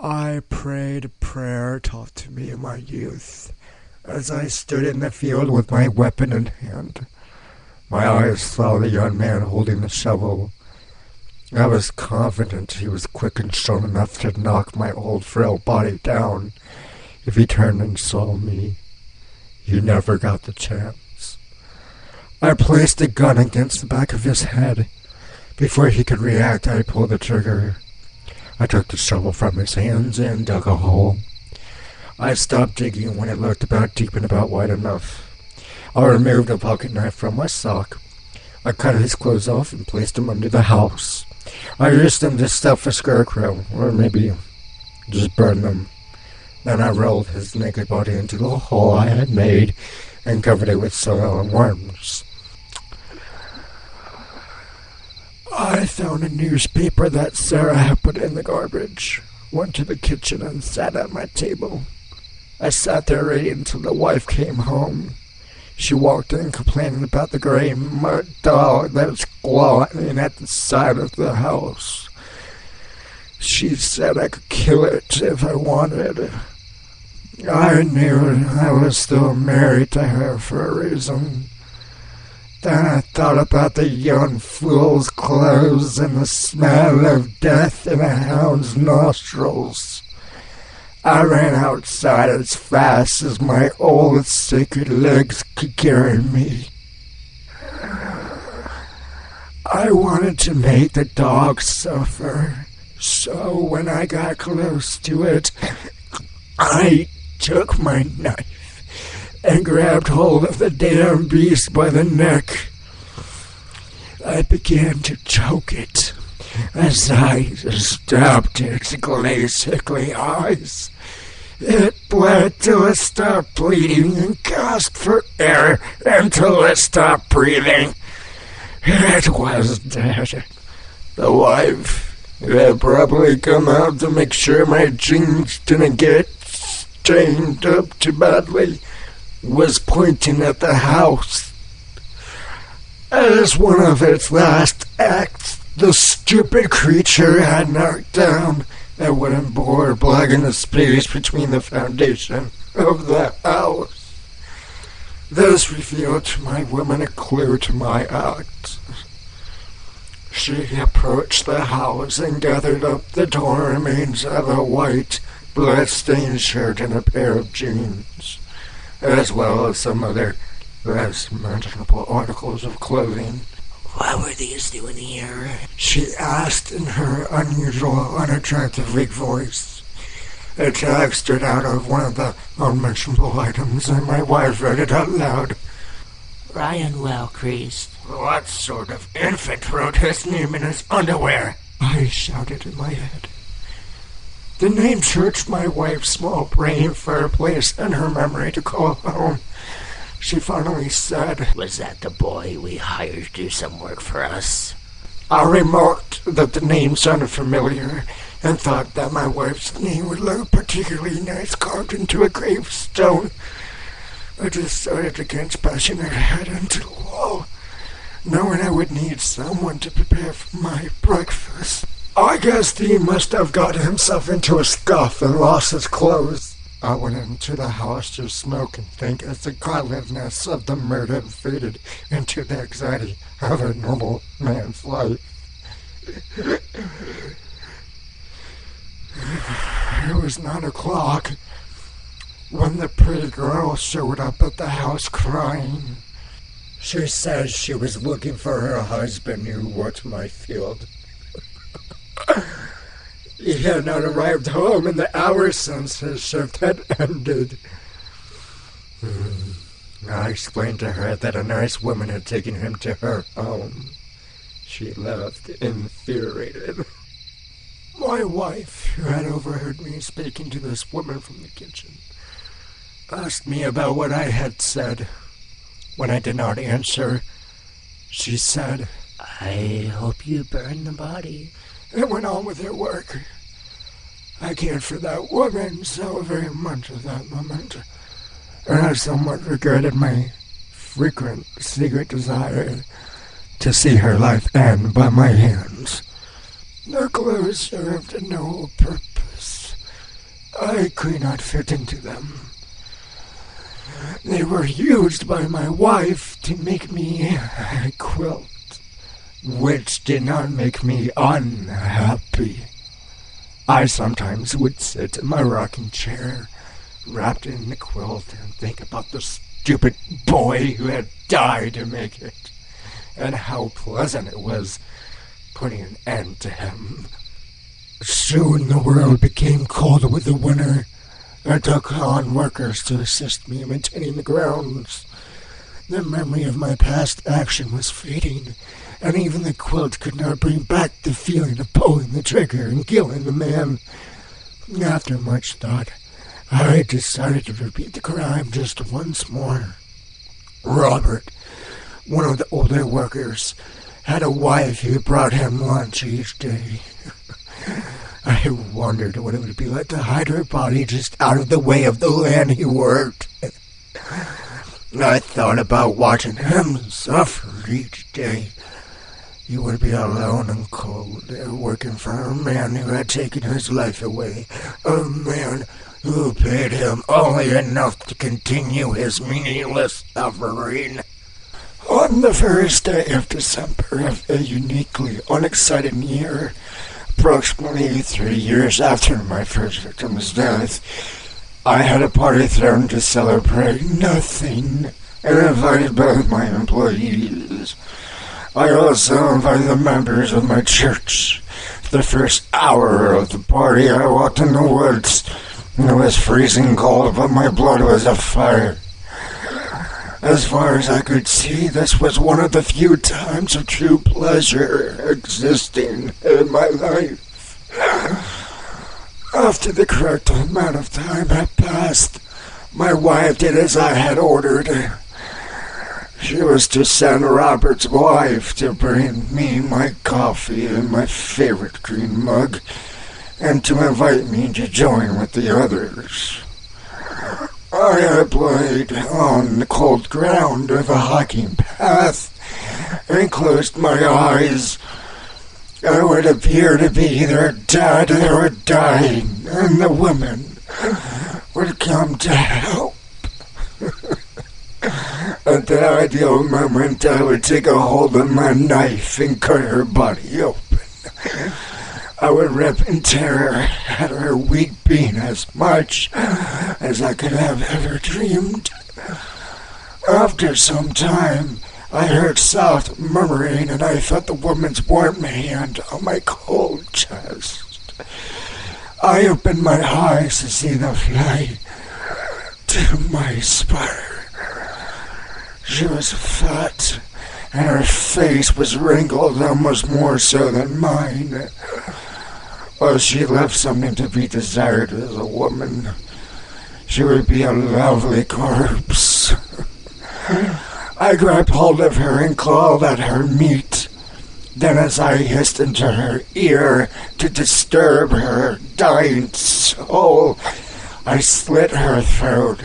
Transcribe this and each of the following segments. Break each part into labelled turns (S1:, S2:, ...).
S1: I prayed a prayer taught to me in my youth, as I stood in the field with my weapon in hand. My eyes saw the young man holding the shovel. I was confident he was quick and strong enough to knock my old frail body down if he turned and saw me. He never got the chance. I placed a gun against the back of his head. Before he could react, I pulled the trigger. I took the shovel from his hands and dug a hole. I stopped digging when it looked about deep and about wide enough. I removed a pocket knife from my sock. I cut his clothes off and placed them under the house. I used them to stuff a scarecrow, or maybe just burn them. Then I rolled his naked body into the hole I had made and covered it with soil and worms. I found a newspaper that Sarah had put in the garbage, went to the kitchen and sat at my table. I sat there reading until the wife came home. She walked in complaining about the gray mud dog that was squatting at the side of the house. She said I could kill it if I wanted. I knew I was still married to her for a reason. Then I thought about the young fool's clothes and the smell of death in a hound's nostrils. I ran outside as fast as my old sacred legs could carry me. I wanted to make the dog suffer, so when I got close to it, I took my knife and grabbed hold of the damn beast by the neck. I began to choke it as I stabbed its glazed, sickly eyes. It bled till it stopped bleeding and gasped for air until it stopped breathing. It was dead. The wife, who had probably come out to make sure my jeans didn't get stained up too badly, was pointing at the house. As one of its last acts, the stupid creature had knocked down a wooden board blocking the space between the foundation of the house. This revealed to my woman a clue to my act. She approached the house and gathered up the torn remains of a white, blood-stained shirt and a pair of jeans, as well as some other less mentionable articles of clothing.
S2: "What were these doing here?"
S1: she asked in her unusual, unattractive, weak voice. A tag stood out of one of the unmentionable items, and my wife read it out loud.
S2: "Ryan Wellcreased."
S1: "What sort of infant wrote his name in his underwear?" I shouted in my head. The name searched my wife's small brain for a place in her memory to call home. She finally said,
S2: "Was that the boy we hired to do some work for us?"
S1: I remarked that the name sounded familiar and thought that my wife's name would look particularly nice carved into a gravestone. I decided against bashing her head into the wall, knowing I would need someone to prepare for my breakfast. I guess he must have got himself into a scuff and lost his clothes. I went into the house to smoke and think as the godliness of the murder faded into the anxiety of a normal man's life. It was 9 o'clock when the pretty girl showed up at the house crying. She said she was looking for her husband who worked my field. He had not arrived home in the hours since his shift had ended. I explained to her that a nice woman had taken him to her home. She left infuriated. My wife, who had overheard me speaking to this woman from the kitchen, asked me about what I had said. When I did not answer, she said,
S2: "I hope you burn the body,"
S1: and went on with her work. I cared for that woman so very much at that moment, and I somewhat regretted my frequent secret desire to see her life end by my hands. Their clothes served no purpose. I could not fit into them. They were used by my wife to make me a quilt, which did not make me unhappy. I sometimes would sit in my rocking chair, wrapped in the quilt, and think about the stupid boy who had died to make it, and how pleasant it was putting an end to him. Soon the world became cold with the winter. I took on workers to assist me in maintaining the grounds. The memory of my past action was fading, and even the quilt could not bring back the feeling of pulling the trigger and killing the man. After much thought, I decided to repeat the crime just once more. Robert, one of the older workers, had a wife who brought him lunch each day. I wondered what it would be like to hide her body just out of the way of the land he worked. I thought about watching him suffer each day. He would be alone and cold, working for a man who had taken his life away, a man who paid him only enough to continue his meaningless suffering. On the first day of December of a uniquely unexciting year, approximately 3 years after my first victim's death, I had a party thrown to celebrate nothing and invited both my employees. I also invited the members of my church. The first hour of the party, I walked in the woods. It was freezing cold, but my blood was afire. As far as I could see, this was one of the few times of true pleasure existing in my life. After the correct amount of time had passed, my wife did as I had ordered. She was to send Robert's wife to bring me my coffee in my favorite green mug, and to invite me to join with the others. I had played on the cold ground of a hiking path and closed my eyes. I would appear to be either dead or dying, and the woman would come to help. At the ideal moment, I would take a hold of my knife and cut her body open. I would rip and tear at her weak being as much as I could have ever dreamed. After some time, I heard soft murmuring, and I felt the woman's warm hand on my cold chest. I opened my eyes to see the fly to my spine. She was fat, and her face was wrinkled almost more so than mine. Well, she left something to be desired as a woman. She would be a lovely corpse. I grabbed hold of her and clawed at her meat. Then as I hissed into her ear to disturb her dying soul, I slit her throat.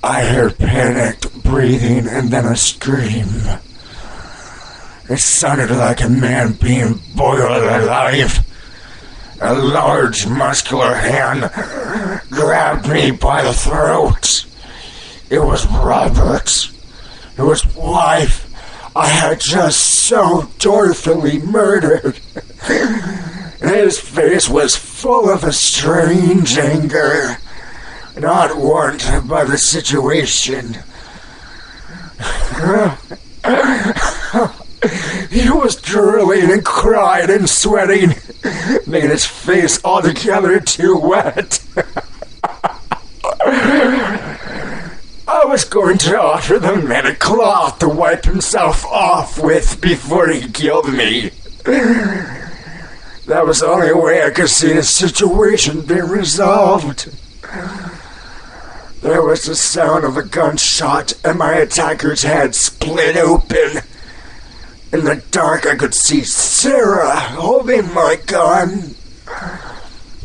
S1: I heard panicked breathing and then a scream. It sounded like a man being boiled alive. A large, muscular hand grabbed me by the throat. It was Robert, whose wife I had just so joyfully murdered. His face was full of a strange anger, not warranted by the situation. He was drooling and crying and sweating, making his face altogether too wet. I was going to offer the man a cloth to wipe himself off with before he killed me. That was the only way I could see the situation being resolved. There was the sound of a gunshot, and my attacker's head split open. In the dark, I could see Sarah holding my gun.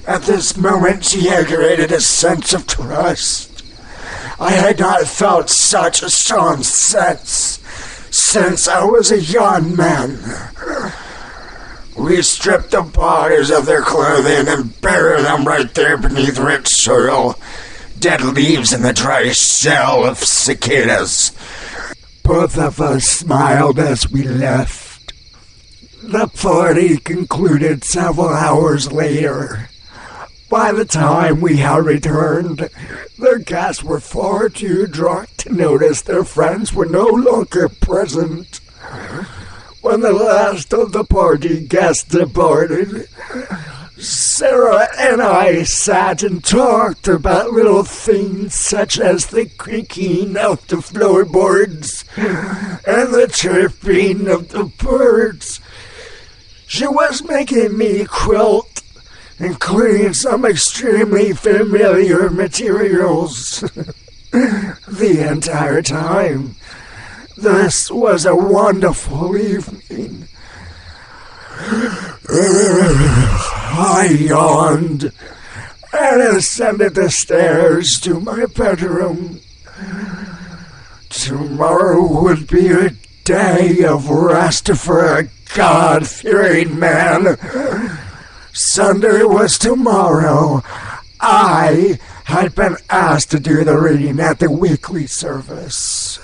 S1: At this moment, she aggravated a sense of trust. I had not felt such a strong sense since I was a young man. We stripped the bodies of their clothing and buried them right there beneath rich soil. Dead leaves in the dry cell of cicadas. Both of us smiled as we left. The party concluded several hours later. By the time we had returned, their guests were far too drunk to notice their friends were no longer present. When the last of the party guests departed, Sarah and I sat and talked about little things such as the creaking of the floorboards and the chirping of the birds. She was making me quilt, including some extremely familiar materials, the entire time. This was a wonderful evening. I yawned and ascended the stairs to my bedroom. Tomorrow would be a day of rest for a God-fearing man. Sunday was tomorrow. I had been asked to do the reading at the weekly service.